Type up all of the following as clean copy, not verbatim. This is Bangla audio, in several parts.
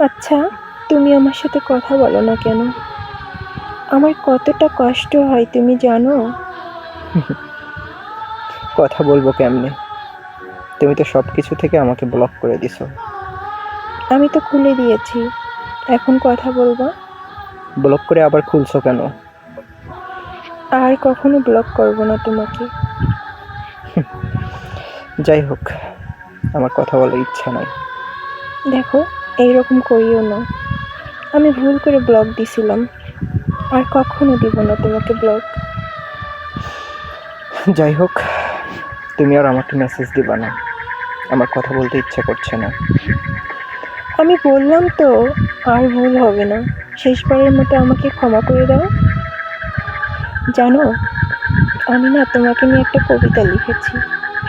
আচ্ছা, তুমি আমার সাথে কথা বলো না কেন? আমার কতটা কষ্ট হয় তুমি জানো? কথা বলবো কেমনে? তুমি তো সবকিছু থেকে আমাকে ব্লক করে দিছো। আমি তো খুলে দিয়েছি, এখন কথা বলবা? ব্লক করে আবার খুলছো কেন? আর কখনো ব্লক করব না তোমাকে। যাই হোক, আমার কথা বলার ইচ্ছা নাই। দেখো, এইরকম করিও না। আমি ভুল করে ব্লক দিছিলাম, আর কখনো দিব না তোমাকে ব্লক। যাই হোক, তুমি আর আমাকে মেসেজ দিবা না, আমার কথা বলতে ইচ্ছা করছে না। আমি বললাম তো, আর ভুল হবে না। শেষবারের মতো আমাকে ক্ষমা করে দাও। জানো, আমি না তোমাকে নিয়ে একটা কবিতা লিখেছি,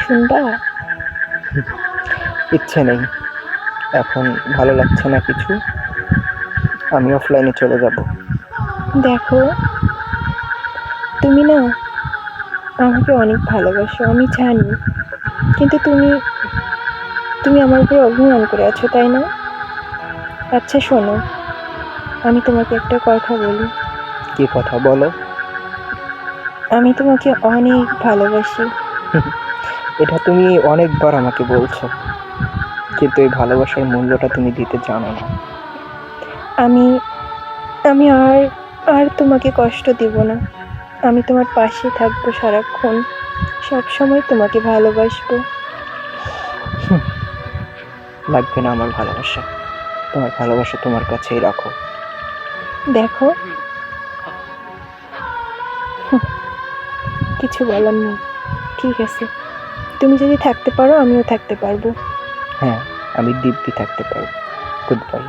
শুনবা? ইচ্ছে নেই, এখন ভালো লাগছে না কিছু। আমি অফলাইনে চলে যাব। দেখো, তুমি না আমাকে অনেক ভালোবাসো, আমি জানি। কিন্তু তুমি তুমি আমার উপরে অভিমান করে আছো, তাই না? আচ্ছা শোনো, আমি তোমাকে একটা কথা বলি। কি কথা বলো? আমি তোমাকে অনেক ভালোবাসি। এটা তুমি অনেকবার আমাকে বলছো, কিন্তু এই ভালোবাসার মূল্যটা তুমি দিতে জানো না। আমি আমি আর আর তোমাকে কষ্ট দিব না। আমি তোমার পাশে থাকবো সারাক্ষণ, সব সময় তোমাকে ভালোবাসবো। লাগবে না আমার ভালোবাসা, তোমার ভালোবাসা তোমার কাছেই রাখো। দেখো, কিছু বলার নেই। ঠিক আছে, তুমি যদি থাকতে পারো আমিও থাকতে পারবো। হ্যাঁ, আমি দিব্যি থাকতে পারবো। Good bye.